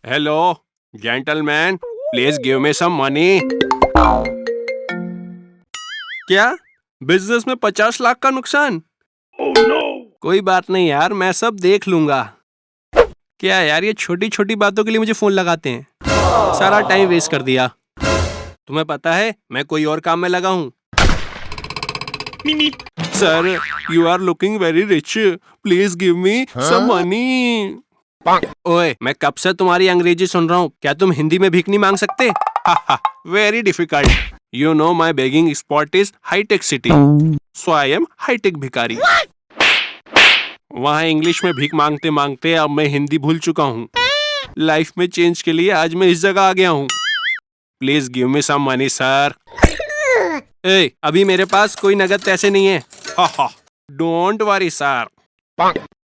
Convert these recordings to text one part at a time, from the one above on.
Hello gentleman, please give me some money. क्या business में 50 लाख का नुकसान? कोई बात नहीं यार, मैं सब देख लूंगा। क्या यार, ये छोटी छोटी बातों के लिए मुझे फोन लगाते हैं। सारा टाइम वेस्ट कर दिया। तुम्हें पता है मैं कोई और काम में लगा हूँ। Sir, you are looking very rich, please give me some money. ओए, मैं कब से तुम्हारी अंग्रेजी सुन रहा हूँ, क्या तुम हिंदी में भीख नहीं मांग सकते? Very difficult. You know my begging spot is hitech city, so I am hitech भिखारी। वहाँ इंग्लिश में भीख मांगते मांगते अब मैं हिंदी भूल चुका हूँ। लाइफ में चेंज के लिए आज मैं इस जगह आ गया हूँ। Please give me some money sir. ए, अभी मेरे पास कोई नगद पैसे नहीं है। डोंट वरी सर,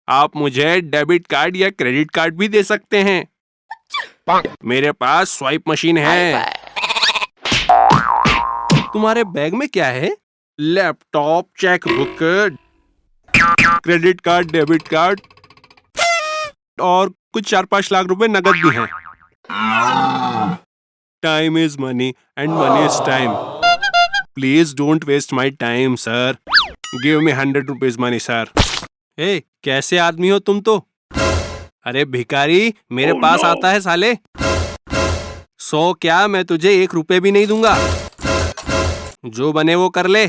आप मुझे डेबिट कार्ड या क्रेडिट कार्ड भी दे सकते हैं। मेरे पास स्वाइप मशीन है। तुम्हारे बैग में क्या है? Laptop, cheque book, credit card, debit card और कुछ 4-5 लाख रुपए नगद भी हैं। Time is money and money is time. Please don't waste my time sir. Give me 100 rupees money sir. ए, कैसे आदमी हो तुम तो? अरे भिखारी, मेरे पास आता है साले। 100 क्या, मैं तुझे 1 रुपए भी नहीं दूंगा। जो बने वो कर ले।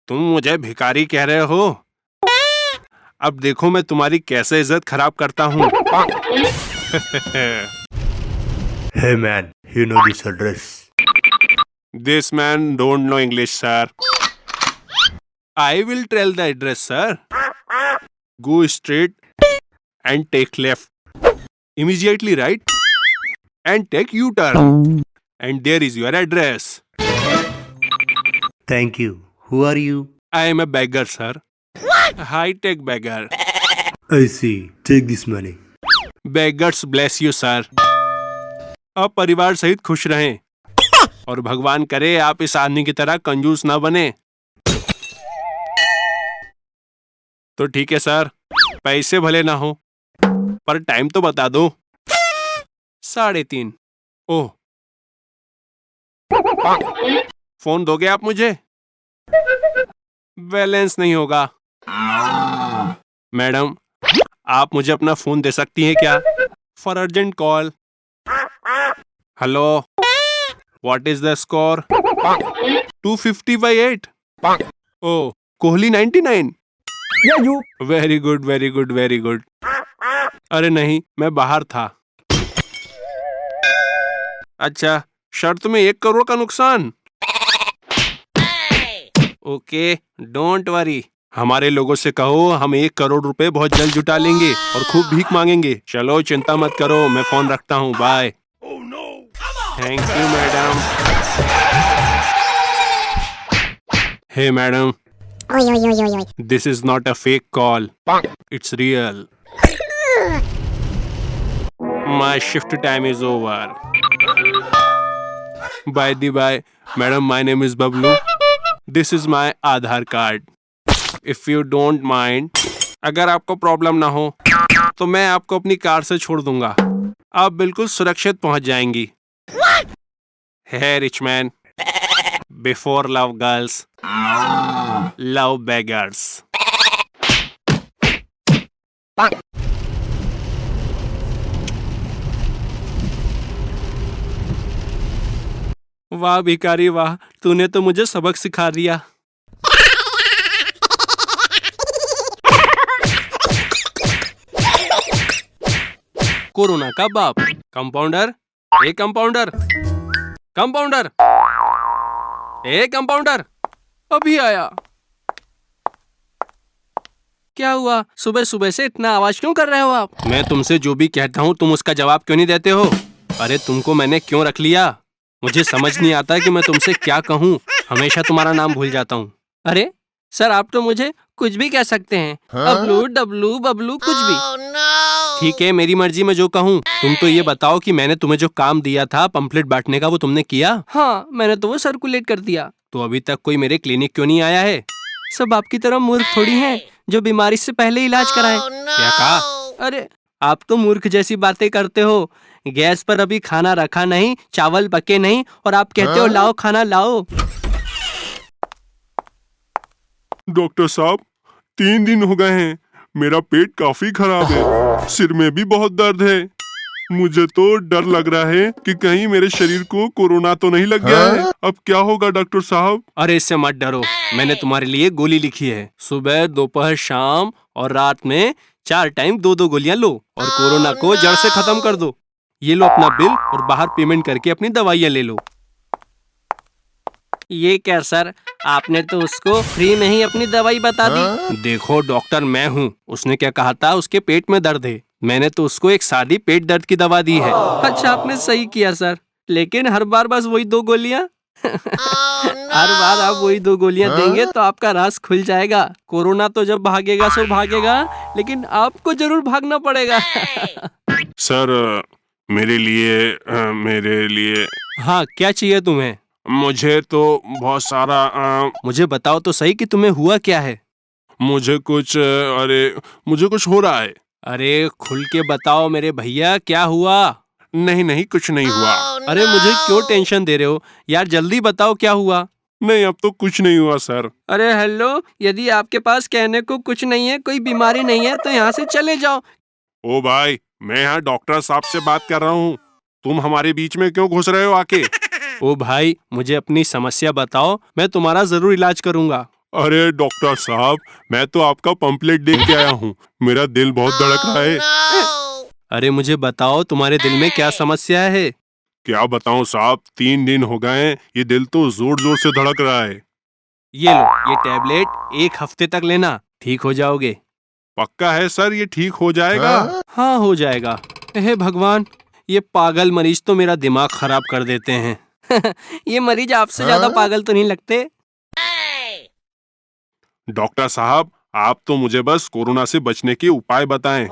तुम मुझे भिखारी कह रहे हो? अब देखो मैं तुम्हारी कैसे इज्जत खराब करता हूँ। Hey man, you know this address? This man don't know English, sir. I will tell the address, sir. Go straight and take left. Immediately right and take U-turn. And there is your address. Thank you. Who are you? I am a beggar, sir. What? High-tech beggar. I see. Take this money. Beggars bless you, sir. अब परिवार सहित खुश रहें और भगवान करे आप इस आदमी की तरह कंजूस ना बने। तो ठीक है सर, पैसे भले ना हो पर टाइम तो बता दो। 3:30। ओह, फोन दोगे आप मुझे? बैलेंस नहीं होगा। मैडम, आप मुझे अपना फोन दे सकती हैं क्या? For urgent call. Hello, what is the score? 250/8। Oh, Kohli 99। Very good very good very good. अरे नहीं, मैं बाहर था। अच्छा, शर्त में 1 करोड़ का नुकसान। Okay, don't worry. हमारे लोगों से कहो हम 1 करोड़ रुपए बहुत जल्द जुटा लेंगे और खूब भीख मांगेंगे। चलो चिंता मत करो, मैं फोन रखता हूँ, bye. Thank you madam. Hey madam, this is not a fake call, it's real. My shift time is over. By the by madam, my name is Bablu. This is my Aadhaar card. If you don't mind, अगर आपको problem ना हो तो मैं आपको अपनी car से छोड़ दूंगा। आप बिल्कुल सुरक्षित पहुंच जाएंगी। Hey rich man, before love girls, love beggars. वाह भिखारी वाह, तूने तो मुझे सबक सिखा दिया। कोरोना का बाप, कंपाउंडर। ए कंपाउंडर, कंपाउंडर, ए कंपाउंडर, अभी आया। क्या हुआ, सुबह सुबह से इतना आवाज क्यों कर रहे हो आप? मैं तुमसे जो भी कहता हूँ तुम उसका जवाब क्यों नहीं देते हो? अरे तुमको मैंने क्यों रख लिया? मुझे समझ नहीं आता कि मैं तुमसे क्या कहूँ। हमेशा तुम्हारा नाम भूल जाता हूँ। अरे सर, आप तो मुझे कुछ भी कह सकते हैं। अबलू डबलू बबलू कुछ भी। ठीक है, मेरी मर्जी, मैं जो कहूँ। तुम तो ये बताओ कि मैंने तुम्हें जो काम दिया था पंपलेट बांटने का, वो तुमने किया? हाँ, मैंने तो वो सर्कुलेट कर दिया। तो अभी तक कोई मेरे क्लिनिक क्यों नहीं आया है? सब आपकी तरह मूर्ख थोड़ी हैं जो बीमारी से पहले इलाज कराएं। क्या कहा? अरे आप तो मूर्ख जैसी बातें करते हो। गैस पर अभी खाना रखा नहीं, चावल पके नहीं और आप कहते हो लाओ खाना लाओ। डॉक्टर साहब 3 दिन हो गए हैं, मेरा पेट काफी खराब है, सिर में भी बहुत दर्द है। मुझे तो डर लग रहा है कि कहीं मेरे शरीर को कोरोना तो नहीं लग गया है। अब क्या होगा डॉक्टर साहब? अरे इससे मत डरो, मैंने तुम्हारे लिए गोली लिखी है। सुबह, दोपहर, शाम और रात में 4 टाइम 2-2 गोलियां लो और कोरोना को जड़ से खत्म कर दो। ये लो अपना बिल और बाहर पेमेंट करके अपनी दवाइयां ले लो। ये क्या सर, आपने तो उसको फ्री में ही अपनी दवाई बता दी। देखो डॉक्टर मैं हूँ, उसने क्या कहा था, उसके पेट में दर्द है, मैंने तो उसको एक सादी पेट दर्द की दवा दी है। अच्छा आपने सही किया सर, लेकिन हर बार बस वही 2 गोलियां। हर बार आप वही 2 गोलियां देंगे तो आपका राज खुल जाएगा। कोरोना तो जब भागेगा सो भागेगा, लेकिन आपको जरूर भागना पड़ेगा। सर मेरे लिए हाँ क्या चाहिए तुम्हें? मुझे तो बहुत सारा मुझे बताओ तो सही कि तुम्हें हुआ क्या है। मुझे कुछ हो रहा है। अरे खुल के बताओ मेरे भैया, क्या हुआ? नहीं कुछ नहीं हुआ। अरे मुझे क्यों टेंशन दे रहे हो यार, जल्दी बताओ क्या हुआ। नहीं अब तो कुछ नहीं हुआ सर। अरे हेलो, यदि आपके पास कहने को कुछ नहीं है, कोई बीमारी नहीं है तो यहाँ से चले जाओ। ओ भाई, मैं यहाँ डॉक्टर साहब से बात कर रहा हूँ, तुम हमारे बीच में क्यों घुस रहे हो आके? ओ भाई मुझे अपनी समस्या बताओ, मैं तुम्हारा जरूर इलाज करूंगा। अरे डॉक्टर साहब, मैं तो आपका पंपलेट देख के आया हूँ, मेरा दिल बहुत धड़क रहा है। अरे मुझे बताओ तुम्हारे दिल में क्या समस्या है। क्या बताऊँ साहब, 3 दिन हो गए हैं, ये दिल तो जोर जोर से धड़क रहा है। ये लो, ये टैबलेट 1 हफ्ते तक लेना, ठीक हो जाओगे। पक्का है सर ये ठीक हो जाएगा? हाँ हो जाएगा। हे भगवान, ये पागल मरीज तो मेरा दिमाग खराब कर देते हैं। ये मरीज आपसे ज्यादा पागल तो नहीं लगते? डॉक्टर साहब आप तो मुझे बस कोरोना से बचने के उपाय बताएं,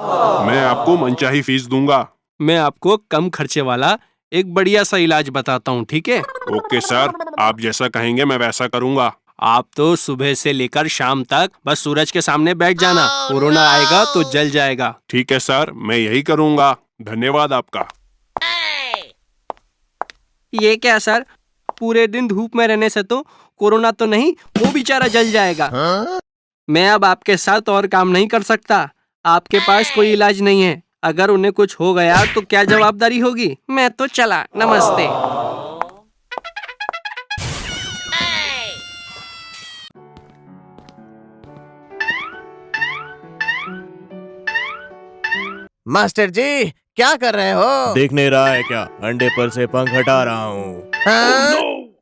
मैं आपको मनचाही फीस दूंगा। मैं आपको कम खर्चे वाला एक बढ़िया सा इलाज बताता हूँ, ठीक है? ओके सर, आप जैसा कहेंगे मैं वैसा करूँगा। आप तो सुबह से लेकर शाम तक बस सूरज के सामने बैठ जाना, कोरोना आएगा तो जल जाएगा। ठीक है सर, मैं यही करूँगा, धन्यवाद आपका। ये क्या सर, पूरे दिन धूप में रहने से तो कोरोना तो नहीं, वो बेचारा जल जाएगा। मैं अब आपके साथ और काम नहीं कर सकता, आपके पास कोई इलाज नहीं है। अगर उन्हें कुछ हो गया तो क्या जवाबदारी होगी? मैं तो चला, नमस्ते। मास्टर जी क्या कर रहे हो? दिख नहीं रहा है क्या? अंडे पर से पंख हटा रहा हूँ। हाँ?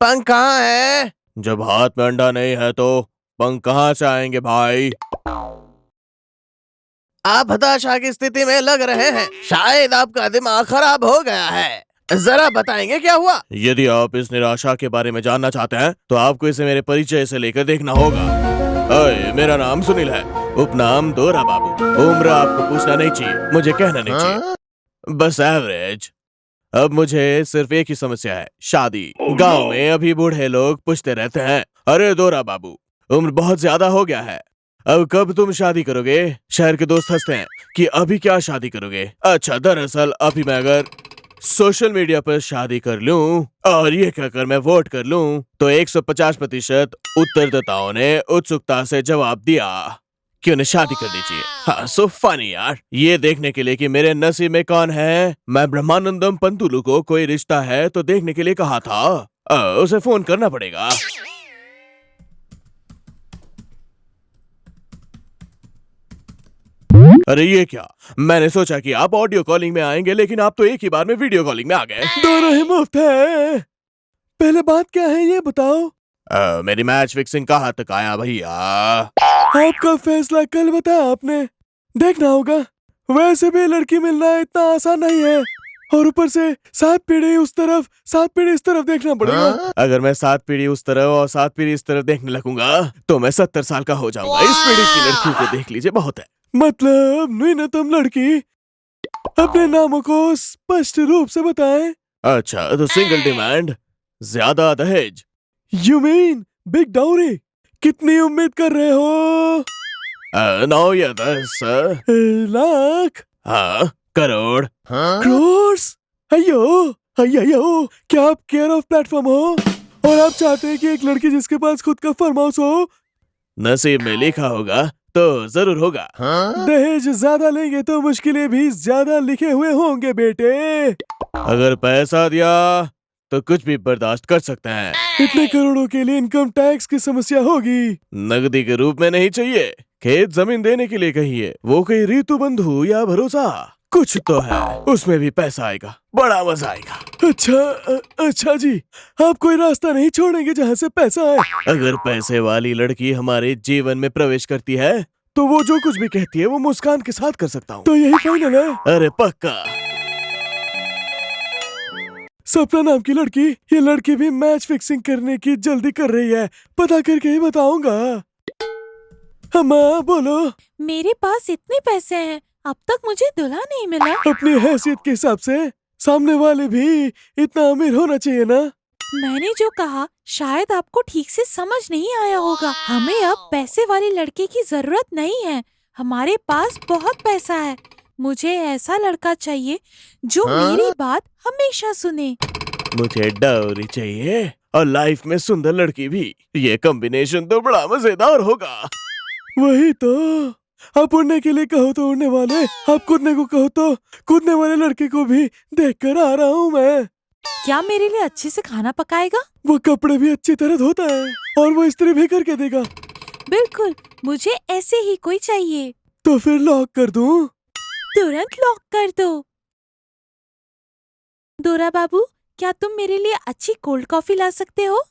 पंख कहाँ है? जब हाथ में अंडा नहीं है तो पंख कहाँ से आएंगे भाई? आप हताशा की स्थिति में लग रहे हैं, शायद आपका दिमाग खराब हो गया है। जरा बताएंगे क्या हुआ? यदि आप इस निराशा के बारे में जानना चाहते हैं तो आपको इसे मेरे परिचय से लेकर देखना होगा। अरे मेरा नाम सुनील है, उपनाम दोरा बाबू। उम्र आपको पूछना नहीं चाहिए, मुझे कहना नहीं चाहिए, बस एवरेज। अब मुझे सिर्फ एक ही समस्या है, शादी। गांव में अभी बूढ़े लोग पूछते रहते हैं, अरे दोरा बाबू उम्र बहुत ज्यादा हो गया है, अब कब तुम शादी करोगे? शहर के दोस्त हंसते हैं कि अभी क्या शादी करोगे। अच्छा दरअसल अभी मैं अगर सोशल मीडिया पर शादी कर लूं और ये कहकर मैं वोट कर लूं तो 150% उत्तरदाताओं ने उत्सुकता से जवाब दिया कि उन्हें शादी करनी चाहिए। हाँ सो फनी यार, ये देखने के लिए कि मेरे नसीब में कौन है, मैं ब्रह्मानंदम पंतुलू को कोई रिश्ता है तो देखने के लिए कहा था। उसे फोन करना पड़ेगा। अरे ये क्या, मैंने सोचा कि आप ऑडियो कॉलिंग में आएंगे लेकिन आप तो एक ही बार में वीडियो कॉलिंग में आ गए। दोनों ही मुफ्त है। पहले बात क्या है ये बताओ। मेरी मैच फिक्सिंग कहाँ तक आया भैया? आपका फैसला कल बताया आपने, देखना होगा। वैसे भी लड़की मिलना इतना आसान नहीं है और ऊपर से 7 पीढ़ी उस तरफ 7 पीढ़ी इस तरफ देखना पड़ेगा। अगर मैं 7 पीढ़ी उस तरफ और 7 पीढ़ी इस तरफ देखने लगूंगा तो मैं 70 साल का हो जाऊंगा। इस पीढ़ी की लड़कियों को देख लीजिए, बहुत है। मतलब न्यूनतम लड़की अपने नामों को स्पष्ट रूप से बताएं। अच्छा तो सिंगल डिमांड, ज्यादा दहेज। You mean big dowry? कितनी उम्मीद कर रहे हो? 9 या 10 लाख। हाँ करोड़। क्रोर्स? अयो अयो, क्या आप केयर ऑफ प्लेटफॉर्म हो और आप चाहते हैं कि एक लड़की जिसके पास खुद का फार्म हाउस हो? नसीब में लिखा होगा तो जरूर होगा। दहेज ज्यादा लेंगे तो मुश्किलें भी ज्यादा लिखे हुए होंगे बेटे। अगर पैसा दिया तो कुछ भी बर्दाश्त कर सकते हैं। इतने करोड़ों के लिए इनकम टैक्स की समस्या होगी। नगदी के रूप में नहीं चाहिए, खेत जमीन देने के लिए कहिए, वो कोई रीतु बंधु या भरोसा कुछ तो है, उसमें भी पैसा आएगा, बड़ा मजा आएगा। अच्छा जी, आप कोई रास्ता नहीं छोड़ेंगे जहाँ से पैसा आए? अगर पैसे वाली लड़की हमारे जीवन में प्रवेश करती है तो वो जो कुछ भी कहती है वो मुस्कान के साथ कर सकता हूँ। तो यही फाइनल है? अरे पक्का। सपना नाम की लड़की, ये लड़की भी मैच फिक्सिंग करने की जल्दी कर रही है, पता करके ही बताऊंगा। अम्मा बोलो। मेरे पास इतने पैसे हैं, अब तक मुझे दूल्हा नहीं मिला। अपनी हैसियत के हिसाब से सामने वाले भी इतना अमीर होना चाहिए ना। मैंने जो कहा शायद आपको ठीक से समझ नहीं आया होगा। हमें अब पैसे वाली लड़के की जरूरत नहीं है, हमारे पास बहुत पैसा है। मुझे ऐसा लड़का चाहिए जो मेरी बात हमेशा सुने। मुझे डाउरी चाहिए और लाइफ में सुंदर लड़की भी। ये कॉम्बिनेशन तो बड़ा मजेदार होगा। वही तो, आप उड़ने के लिए कहो तो उड़ने वाले, आप कूदने को कहो तो कूदने वाले लड़के को भी देख कर आ रहा हूँ मैं। क्या मेरे लिए अच्छे से खाना पकाएगा? वो कपड़े भी अच्छी तरह धोता है और वो इस्त्री भी करके देगा। बिल्कुल, मुझे ऐसे ही कोई चाहिए। तो फिर लॉक कर दूं? तुरंत लॉक कर दो। दोरा बाबू, क्या तुम मेरे लिए अच्छी कोल्ड कॉफी ला सकते हो?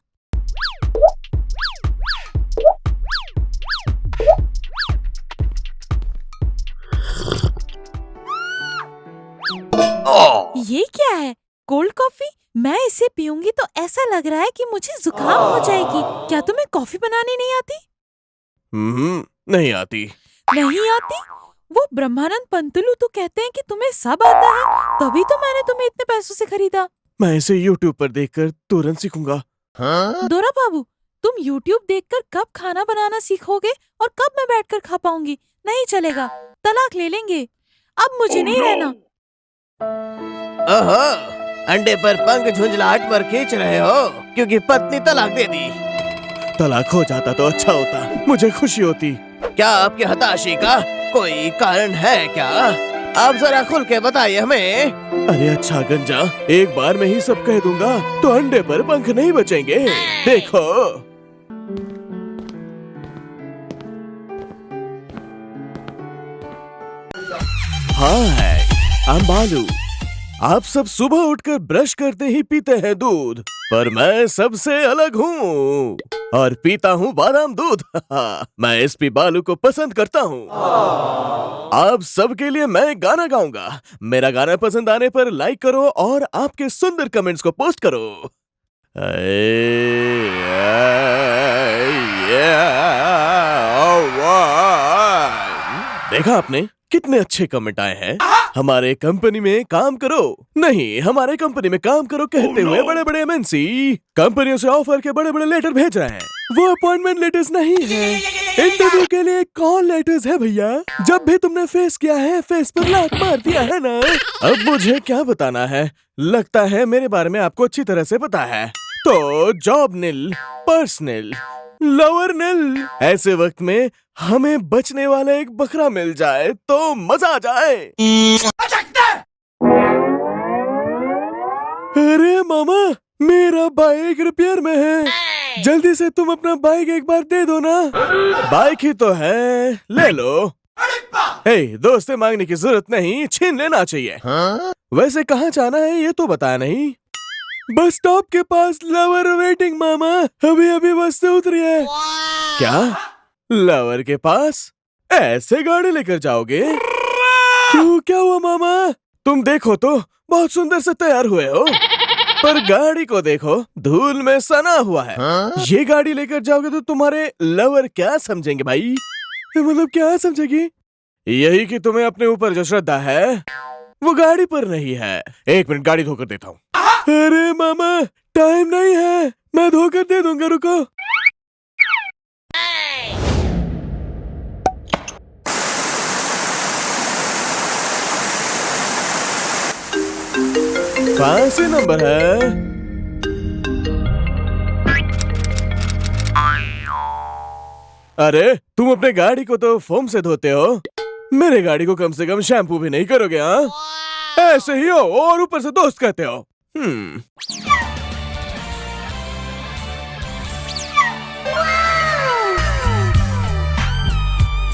ये क्या है? Cold coffee? मैं इसे पीऊंगी तो ऐसा लग रहा है कि मुझे जुकाम हो जाएगी। क्या तुम्हें कॉफी बनानी नहीं आती? नहीं आती। नहीं आती? वो ब्रह्मानंद पंतलू तो कहते हैं कि तुम्हें सब आता है, तभी तो मैंने तुम्हें इतने पैसों से खरीदा। मैं इसे YouTube पर देखकर तुरंत सीखूंगा। दोरा बाबू, तुम YouTube देखकर कब खाना बनाना सीखोगे और कब मैं बैठकर खा पाऊंगी? नहीं चलेगा, तलाक ले लेंगे। अब मुझे नहीं रहना। ओहो, अंडे पर पंख झुंझलाहट पर खींच रहे हो क्योंकि पत्नी तलाक दे दी। तलाक हो जाता तो अच्छा होता, मुझे खुशी होती। क्या आपकी हताशी का कोई कारण है क्या? आप जरा खुल के बताइए हमें। अरे अच्छा गंजा, एक बार में ही सब कह दूंगा तो अंडे पर पंख नहीं बचेंगे। देखो। हाय, I'm बालू। आप सब सुबह उठकर ब्रश करते ही पीते हैं दूध, पर मैं सबसे अलग हूँ और पीता हूँ बादाम दूध। मैं एसपी बालू को पसंद करता हूँ। आप सबके लिए मैं गाना गाऊंगा। मेरा गाना पसंद आने पर लाइक करो और आपके सुंदर कमेंट्स को पोस्ट करो। देखा आपने कितने अच्छे कमेंट आए हैं। हमारे कंपनी में काम करो, नहीं हमारे कंपनी में काम करो कहते हुए बड़े बड़े एमएनसी कंपनियों से ऑफर के बड़े बड़े लेटर भेज रहे हैं। वो अपॉइंटमेंट लेटर्स नहीं है, इंटरव्यू के लिए कॉल लेटर्स है भैया। जब भी तुमने फेस किया है, फेस पर लात मार दिया है ना। अब मुझे क्या बताना है, लगता है मेरे बारे में आपको अच्छी तरह से पता है। तो जॉब निल, पर्स निल, लवर निल। ऐसे वक्त में हमें बचने वाला एक बकरा मिल जाए तो मजा आ जाए। अरे मामा, मेरा बाइक रिपेयर में है, जल्दी से तुम अपना बाइक एक बार दे दो ना। बाइक ही तो है, ले लो। हे, दोस्त से मांगने की जरूरत नहीं, छीन लेना चाहिए। वैसे कहाँ जाना है ये तो बताया नहीं। बस स्टॉप के पास लवर वेटिंग मामा, अभी अभी बस से उतरी है। क्या लवर के पास ऐसे गाड़ी लेकर जाओगे? क्यों, क्या हुआ मामा? तुम देखो तो बहुत सुंदर से तैयार हुए हो, पर गाड़ी को देखो, धूल में सना हुआ है। ये गाड़ी लेकर जाओगे तो तुम्हारे लवर क्या समझेंगे भाई? मतलब क्या समझेगी? यही कि तुम्हें अपने ऊपर जो श्रद्धा है वो गाड़ी पर नहीं है। एक मिनट, गाड़ी धोकर देता हूँ। अरे मामा, टाइम नहीं है, मैं धोकर दे दूंगा, रुको। फैंसी नंबर है। अरे तुम अपने गाड़ी को तो फोम से धोते हो, मेरे गाड़ी को कम से कम शैम्पू भी नहीं करोगे? हाँ, ऐसे ही हो और ऊपर से दोस्त कहते हो।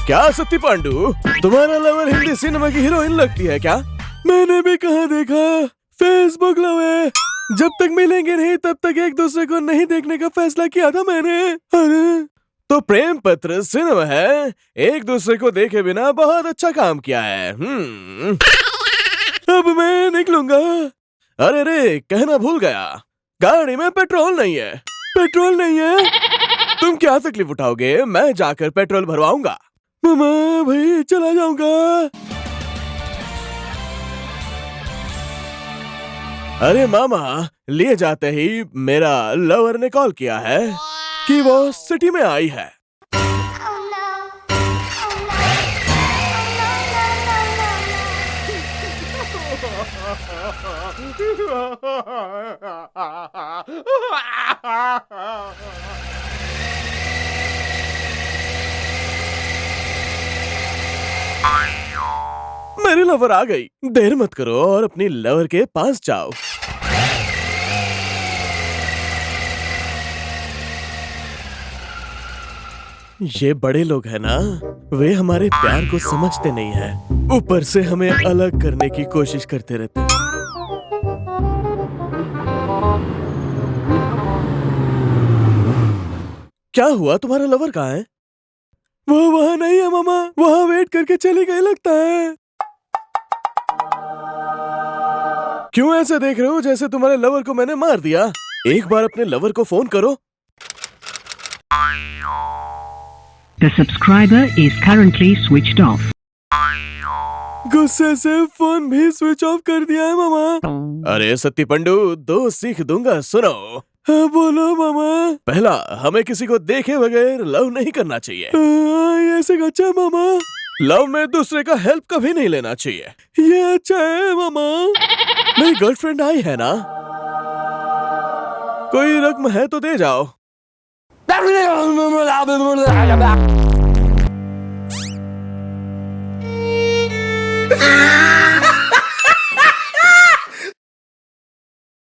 क्या सत्ती पांडु, तुम्हारा लवर हिंदी सिनेमा की हीरोइन लगती है क्या? मैंने भी कहाँ देखा, फेसबुक लव है। जब तक मिलेंगे नहीं तब तक एक दूसरे को नहीं देखने का फैसला किया था मैंने। अरे तो प्रेम पत्र सिनेमा है, एक दूसरे को देखे बिना बहुत अच्छा काम किया है। अब मैं निकलूंगा। अरे रे, कहना भूल गया, गाड़ी में पेट्रोल नहीं है। पेट्रोल नहीं है? तुम क्या तकलीफ उठाओगे, मैं जाकर पेट्रोल भरवाऊंगा। मामा भाई चला जाऊंगा। अरे मामा, लिए जाते ही मेरा लवर ने कॉल किया है कि वो सिटी में आई है। मेरी लवर आ गई। देर मत करो और अपनी लवर के पास जाओ। ये बड़े लोग हैं ना, वे हमारे प्यार को समझते नहीं हैं, ऊपर से हमें अलग करने की कोशिश करते रहते हैं। क्या हुआ, तुम्हारा लवर कहाँ है? वो वहाँ नहीं है मामा, वहाँ वेट करके चली गई लगता है। क्यों ऐसे देख रहे हो जैसे तुम्हारे लवर को मैंने मार दिया? एक बार अपने लवर को फोन करो। The subscriber is currently switched off. गुस्से से फोन भी स्विच ऑफ कर दिया है मामा। अरे सत्ती पंडू, दो सीख दूंगा, सुनो। हाँ बोलो मामा। पहला, हमें किसी को देखे बगैर लव नहीं करना चाहिए। ये ऐसे अच्छा है मामा। लव में दूसरे का हेल्प कभी नहीं लेना चाहिए। ये अच्छा है मामा। मेरी गर्लफ्रेंड आई है ना, कोई रकम है तो दे जाओ। Ah!